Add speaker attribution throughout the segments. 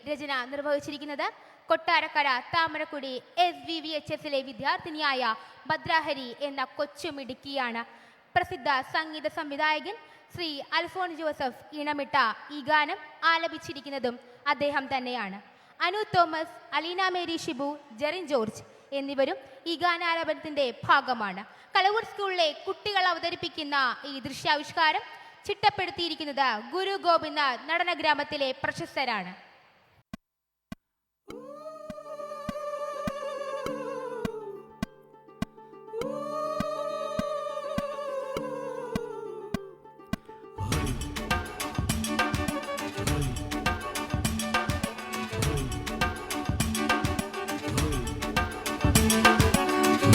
Speaker 1: രചന നിർവഹിച്ചിരിക്കുന്നത് കൊട്ടാരക്കര താമരക്കുടി SVVHSലെ വിദ്യാർത്ഥിനിയായ ഭദ്രാഹരി എന്ന കൊച്ചുമിടുക്കിയാണ്. പ്രസിദ്ധ സംഗീത സംവിധായകൻ ശ്രീ അൽഫോൺസ് ജോസഫ് ഈണമിട്ട ഈ ഗാനം ആലപിച്ചിരിക്കുന്നതും അദ്ദേഹം തന്നെയാണ്. Anu Thomas, Aleena Mary Shibu, Jerin George എന്നിവരും ഈ ഗാനാലാപനത്തിന്റെ ഭാഗമാണ്. കളവൂർ സ്കൂളിലെ കുട്ടികൾ അവതരിപ്പിക്കുന്ന ഈ ദൃശ്യാവിഷ്കാരം ചിട്ടപ്പെടുത്തിയിരിക്കുന്നത് ഗുരു ഗോപിനാഥ് നടനഗ്രാമത്തിലെ പ്രശസ്തരാണ്.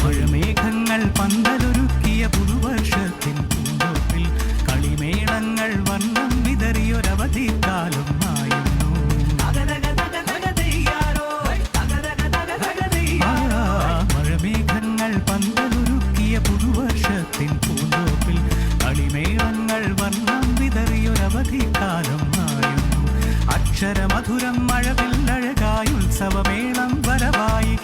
Speaker 2: മഴമേഘങ്ങൾ പന്തലൊരുക്കിയ പുതുവർഷത്തിൻ പൂന്തോപ്പിൽ കളിമേളങ്ങൾ വർണ്ണം വിതറിയൊരവധിക്കാലം ആയിരുന്നു. മഴമേഘങ്ങൾ പന്തലൊരുക്കിയ പുതുവർഷത്തിൻ പൂന്തോപ്പിൽ കളിമേളങ്ങൾ വർണ്ണം വിതറിയൊരവധിക്കാലം ആയിരുന്നു. അക്ഷരമധുരം മഴവില്ലഴകായി ഉത്സവമേളം വരവായി.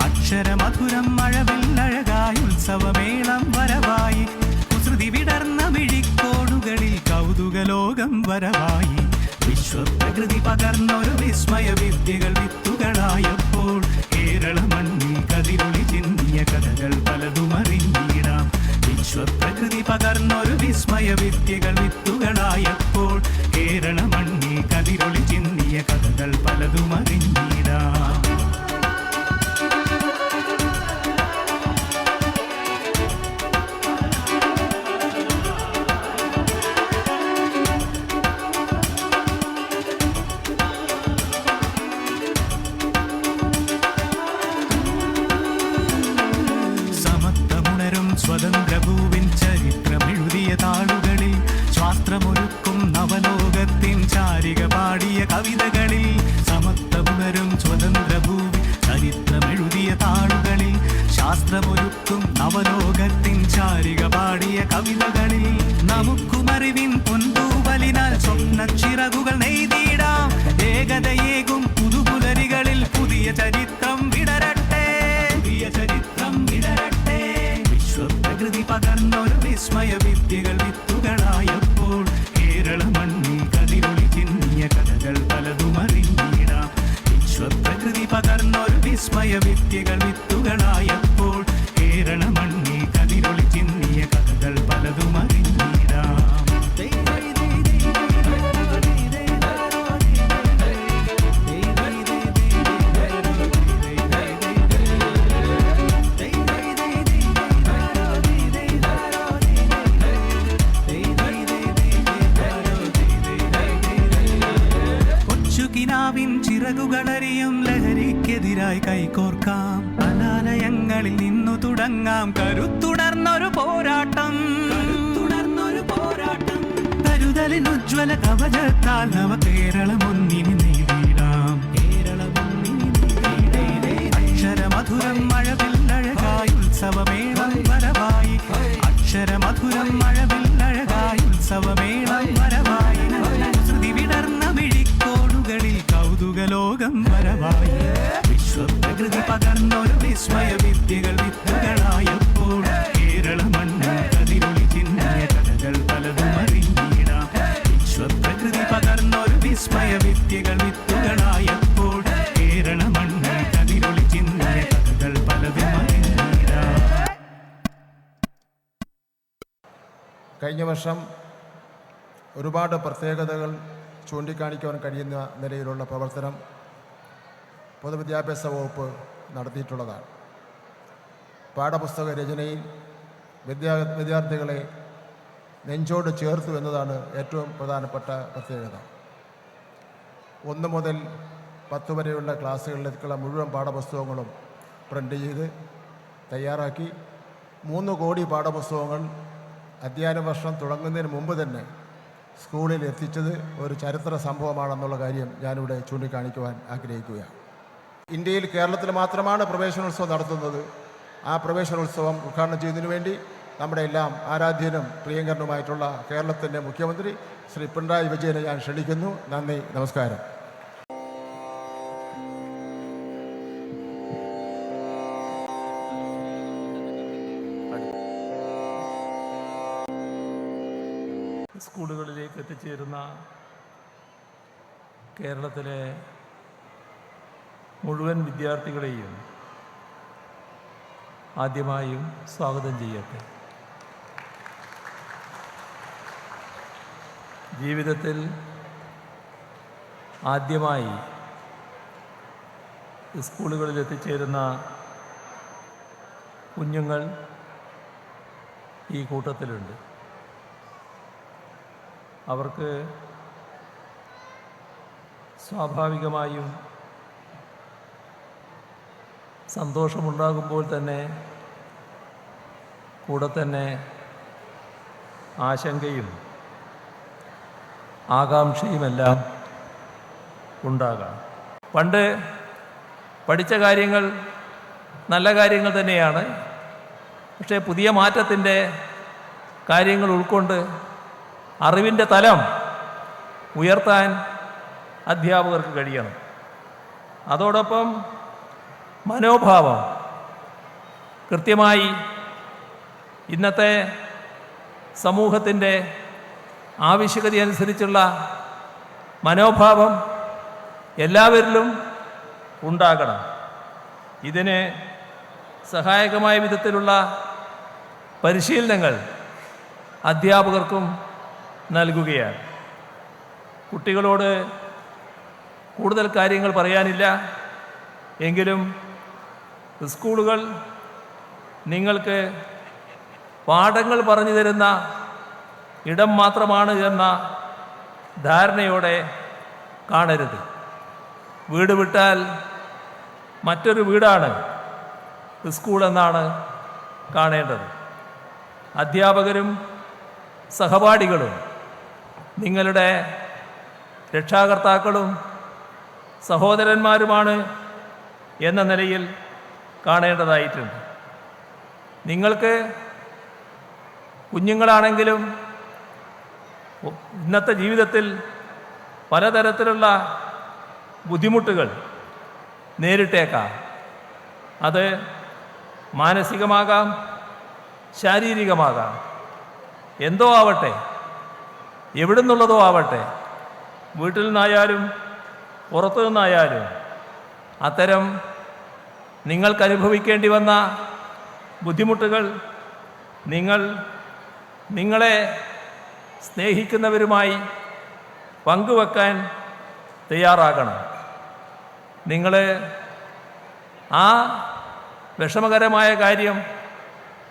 Speaker 2: അക്ഷരമധുരം മഴവില്ലഴകായി ഉത്സവമേളം വരവായി. കുസൃതി വിടർന്ന മിഴിക്കോടുകളിൽ കൗതുകലോകം വരവായി. വിശ്വപ്രകൃതി പകർന്നൊരു വിസ്മയ വിദ്യകൾ വിത്തുകളായപ്പോൾ കേരള മണ്ണിൽ കതിരൊളി ചിന്തിയ കഥകൾ പലതും അറിഞ്ഞിടാം. വിശ്വപ്രകൃതി പകർന്നൊരു വിസ്മയ വിദ്യകൾ വിത്തുകളായപ്പോൾ കേരള മണ്ണിൽ കതിരൊളി ചിന്തിയ കഥകൾ പലതും അറിഞ്ഞിടാം. സ്വതന്ത്രഭൂവിൻ ചരിത്രമെഴുതിയ താളുകളിൽ ശാസ്ത്രമൊരുക്കും നവലോകത്തിൻ ചാരിക പാടിയ കവിതകളിൽ. സമത്വമുണരും സ്വതന്ത്രഭൂവിൻ ചരിത്രമെഴുതിയ താളുകളിൽ ശാസ്ത്രമൊരുക്കും നവലോകത്തിൻ ചാരിക പാടിയ കവിതകളിൽ. നമുക്കുമറിവിൻ പൊൻതൂവലിനാൽ സ്വപ്നച്ചിറകുകൾ നെയ്തിടാം. ഏകതയേകും പുതുപുലരികളിൽ പുതിയ ചരിത്രം വിടരട്ടെ, പുതിയ ചരിത്രം വിടരട്ടെ. വിശ്വപ്രകൃതി പകർന്നൊരു വിസ്മയ വിദ്യകൾ വിത്തുകളായപ്പോൾ കേരള മണ്ണിൽ കതിരൊളി ചിന്നിയ കഥകൾ പലതും അറിഞ്ഞിടാം. വിശ്വപ്രകൃതി പകർന്നൊരു വിസ്മയ വിദ്യകൾ വിത്തുകളായപ്പോൾ കേരള മണ്ണിൽ കതിരൊളി ചിന്നിയ കഥകൾ പലതും അറിഞ്ഞിടാം. കിനാവിൻ ചിറകുകളറിയും ലഹരിക്കെതിരായി കൈകോർക്കാം. അനാലയങ്ങളിൽ നിന്നു തുടങ്ങാം കരുത്തുടർന്നൊരു പോരാട്ടം, കരുത്തുടർന്നൊരു പോരാട്ടം. കരുതലിനുജ്വല കവചത്താൽ നവ കേരളമൊന്നിനി നേടിടാം, കേരളമൊന്നിനി നേടിടാം. അക്ഷരമധുരം മഴവില്ലഴകായി ഉത്സവമേളം വരവായി. അക്ഷരമധുരം മഴവില്ലഴകായി ഉത്സവമേളം വരവായി. ശ്രുതി വിടർന്ന മിഴിക്കോടുകളിൽ കൗതുകലോകം വരവായി. വിശ്വപ്രകൃതി പകർന്നൊരു വിസ്മയ വിദ്യകൾ വിത്തുകളായപ്പോൾ കേരള മണ്ണിൽ കതിരൊളി ചിന്നിയ കഥകൾ പലതും അറിഞ്ഞിടാം. വിശ്വപ്രകൃതി പകർന്നൊരു വിസ്മയ വിദ്യകൾ വിത്തുകളായപ്പോൾ കേരള മണ്ണിൽ കതിരൊളി ചിന്നിയ കഥകൾ പലതും അറിഞ്ഞിടാം.
Speaker 3: കഴിഞ്ഞ വർഷം ഒരുപാട് പ്രത്യേകതകൾ ചൂണ്ടിക്കാണിക്കുവാൻ കഴിയുന്ന നിലയിലുള്ള പ്രവർത്തനം പൊതുവിദ്യാഭ്യാസ വകുപ്പ് നടത്തിയിട്ടുള്ളതാണ്. പാഠപുസ്തക രചനയിൽ വിദ്യാർത്ഥികളെ നെഞ്ചോട് ചേർത്തു എന്നതാണ് ഏറ്റവും പ്രധാനപ്പെട്ട പ്രത്യേകത. 1 മുതൽ 10 വരെയുള്ള ക്ലാസ്സുകളിലേക്കുള്ള മുഴുവൻ പാഠപുസ്തകങ്ങളും പ്രിൻ്റ് ചെയ്ത് തയ്യാറാക്കി 3 കോടി പാഠപുസ്തകങ്ങൾ അധ്യയന വർഷം തുടങ്ങുന്നതിന് മുമ്പ് തന്നെ സ്കൂളിൽ എത്തിച്ചത് ഒരു ചരിത്ര സംഭവമാണെന്നുള്ള കാര്യം ഞാനിവിടെ ചൂണ്ടിക്കാണിക്കുവാൻ ആഗ്രഹിക്കുകയാണ്. ഇന്ത്യയിൽ കേരളത്തിൽ മാത്രമാണ് പ്രവേശനോത്സവം നടത്തുന്നത്. ആ പ്രവേശനോത്സവം ഉദ്ഘാടനം ചെയ്യുന്നതിന് വേണ്ടി നമ്മുടെ എല്ലാം ആരാധ്യനും പ്രിയങ്കരനുമായിട്ടുള്ള കേരളത്തിൻ്റെ മുഖ്യമന്ത്രി ശ്രീ പിണറായി വിജയനെ ഞാൻ ക്ഷണിക്കുന്നു. നന്ദി, നമസ്കാരം.
Speaker 4: സ്കൂളുകളിലേക്ക് എത്തിച്ചേരുന്ന കേരളത്തിലെ മുഴുവൻ വിദ്യാർത്ഥികളെയും ആദ്യമായും സ്വാഗതം ചെയ്യട്ടെ. ജീവിതത്തിൽ ആദ്യമായി സ്കൂളുകളിൽ എത്തിച്ചേരുന്ന കുഞ്ഞുങ്ങൾ ഈ കൂട്ടത്തിലുണ്ട്. അവർക്ക് സ്വാഭാവികമായും സന്തോഷമുണ്ടാകുമ്പോൾ തന്നെ കൂടെ തന്നെ ആശങ്കയും ആകാംക്ഷയുമെല്ലാം ഉണ്ടാകാം. പണ്ട് പഠിച്ച കാര്യങ്ങൾ നല്ല കാര്യങ്ങൾ തന്നെയാണ്. പക്ഷേ പുതിയ മാറ്റത്തിൻ്റെ കാര്യങ്ങൾ ഉൾക്കൊണ്ട് അറിവിൻ്റെ തലം ഉയർത്താൻ അധ്യാപകർക്ക് കഴിയണം. അതോടൊപ്പം മനോഭാവം കൃത്യമായി ഇന്നത്തെ സമൂഹത്തിൻ്റെ ആവശ്യകതയനുസരിച്ചുള്ള മനോഭാവം എല്ലാവരിലും ഉണ്ടാകണം. ഇതിന് സഹായകമായ വിധത്തിലുള്ള പരിശീലനങ്ങൾ അധ്യാപകർക്കും നൽകുകയാണ്. കുട്ടികളോട് കൂടുതൽ കാര്യങ്ങൾ പറയാനില്ല. എങ്കിലും സ്കൂളുകൾ നിങ്ങൾക്ക് പാഠങ്ങൾ പറഞ്ഞു തരുന്ന ഇടം മാത്രമാണ് എന്ന ധാരണയോടെ കാണരുത്. വീട് വിട്ടാൽ മറ്റൊരു വീടാണ് സ്കൂൾ എന്നാണ് കാണേണ്ടത്. അധ്യാപകരും സഹപാഠികളും നിങ്ങളുടെ രക്ഷാകർത്താക്കളും സഹോദരന്മാരുമാണ് എന്ന നിലയിൽ കാണേണ്ടതായിട്ടുണ്ട്. നിങ്ങൾക്ക് കുഞ്ഞുങ്ങളാണെങ്കിലും ഇന്നത്തെ ജീവിതത്തിൽ പലതരത്തിലുള്ള ബുദ്ധിമുട്ടുകൾ നേരിട്ടേക്കാം. അത് മാനസികമാകാം, ശാരീരികമാകാം. എന്തോ ആവട്ടെ, എവിടെ നിന്നുള്ളതോ ആവട്ടെ, വീട്ടിൽ നിന്നായാലും പുറത്തു നിന്നായാലും അത്തരം നിങ്ങൾക്കനുഭവിക്കേണ്ടി വന്ന ബുദ്ധിമുട്ടുകൾ നിങ്ങളെ സ്നേഹിക്കുന്നവരുമായി പങ്കുവെക്കാൻ തയ്യാറാകണം. നിങ്ങൾ ആ വിഷമകരമായ കാര്യം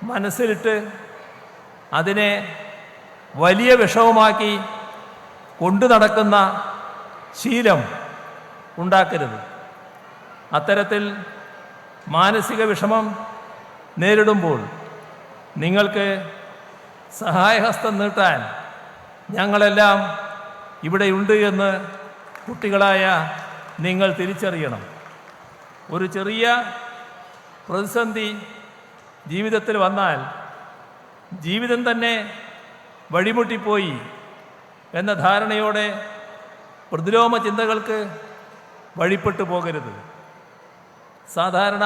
Speaker 4: മനസ്സിലിട്ട് അതിനെ വലിയ വിഷമമാക്കി കൊണ്ടു നടക്കുന്ന ശീലം ഉണ്ടാക്കരുത്. അത്തരത്തിൽ മാനസിക വിഷമം നേരിടുമ്പോൾ നിങ്ങൾക്ക് സഹായഹസ്തം നീട്ടാൻ ഞങ്ങളെല്ലാം ഇവിടെയുണ്ട് എന്ന് കുട്ടികളായ നിങ്ങൾ തിരിച്ചറിയണം. ഒരു ചെറിയ പ്രതിസന്ധി ജീവിതത്തിൽ വന്നാൽ ജീവിതം തന്നെ വഴിമുട്ടിപ്പോയി എന്ന ധാരണയോടെ പ്രതിലോമ ചിന്തകൾക്ക് വഴിപ്പെട്ടു പോകരുത്. സാധാരണ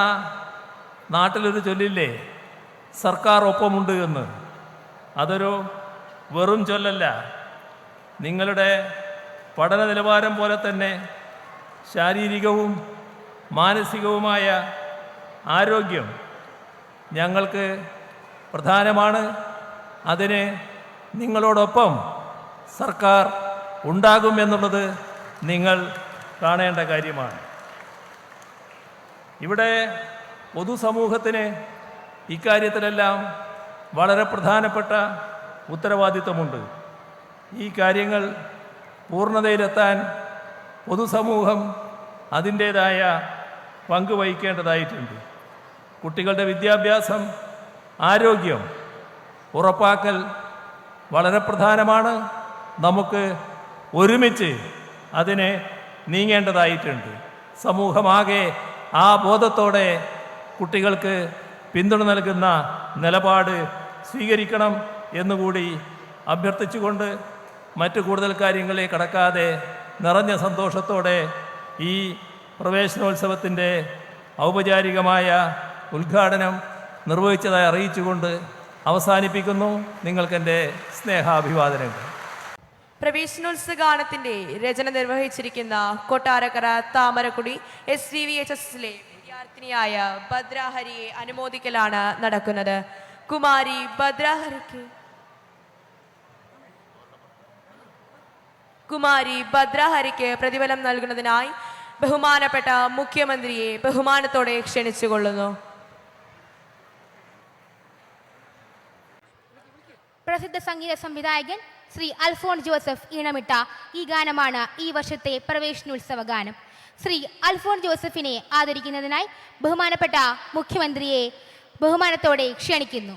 Speaker 4: നാട്ടിലൊരു ചൊല്ലില്ലേ, സർക്കാർ ഒപ്പമുണ്ട് എന്ന്. അതൊരു വെറും ചൊല്ലല്ല. നിങ്ങളുടെ പഠന നിലവാരം പോലെ തന്നെ ശാരീരികവും മാനസികവുമായ ആരോഗ്യം ഞങ്ങൾക്ക് പ്രധാനമാണ്. അതിന് നിങ്ങളോടൊപ്പം സർക്കാർ ഉണ്ടാകുമെന്നുള്ളത് നിങ്ങൾ കാണേണ്ട കാര്യമാണ്. ഇവിടെ പൊതുസമൂഹത്തിന് ഇക്കാര്യത്തിലെല്ലാം വളരെ പ്രധാനപ്പെട്ട ഉത്തരവാദിത്വമുണ്ട്. ഈ കാര്യങ്ങൾ പൂർണ്ണതയിലെത്താൻ പൊതുസമൂഹം അതിൻ്റേതായ പങ്ക് വഹിക്കേണ്ടതായിട്ടുണ്ട്. കുട്ടികളുടെ വിദ്യാഭ്യാസം, ആരോഗ്യം ഉറപ്പാക്കൽ വളരെ പ്രധാനമാണ്. നമുക്ക് ഒരുമിച്ച് അതിനെ നീങ്ങേണ്ടതായിട്ടുണ്ട്. സമൂഹമാകെ ആ ബോധത്തോടെ കുട്ടികൾക്ക് പിന്തുണ നൽകുന്ന നിലപാട് സ്വീകരിക്കണം എന്നുകൂടി അഭ്യർത്ഥിച്ചുകൊണ്ട് മറ്റു കൂടുതൽ കാര്യങ്ങളെ കടക്കാതെ നിറഞ്ഞ സന്തോഷത്തോടെ ഈ പ്രവേശനോത്സവത്തിൻ്റെ ഔപചാരികമായ ഉദ്ഘാടനം നിർവഹിച്ചതായി അറിയിച്ചുകൊണ്ട് അവസാനിപ്പിക്കുന്നു. നിങ്ങൾക്കെൻ്റെ സ്നേഹാഭിവാദനങ്ങൾ.
Speaker 5: പ്രവേശനോത്സവ ഗാനത്തിന്റെ രചന നിർവഹിച്ചിരിക്കുന്ന കൊട്ടാരക്കര താമരക്കുടി SVVHSലെ വിദ്യാർത്ഥിനിയായ ഭദ്രാഹരിയെ അനുമോദിക്കലാണ് നടക്കുന്നത്. കുമാരി ഭദ്രാഹരിക്ക് പ്രതിഫലം നൽകുന്നതിനായി ബഹുമാനപ്പെട്ട മുഖ്യമന്ത്രിയെ ബഹുമാനത്തോടെ ക്ഷണിച്ചുകൊള്ളുന്നു.
Speaker 1: പ്രസിദ്ധ സംഗീത സംവിധായകൻ ശ്രീ അൽഫോൺസ് ജോസഫ് ഈണമിട്ട ഈ ഗാനമാണ് ഈ വർഷത്തെ പ്രവേശനോത്സവ ഗാനം. ശ്രീ അൽഫോൺസ് ജോസഫിനെ ആദരിക്കുന്നതിനായി ബഹുമാനപ്പെട്ട മുഖ്യമന്ത്രിയെ ബഹുമാനത്തോടെ ക്ഷണിക്കുന്നു.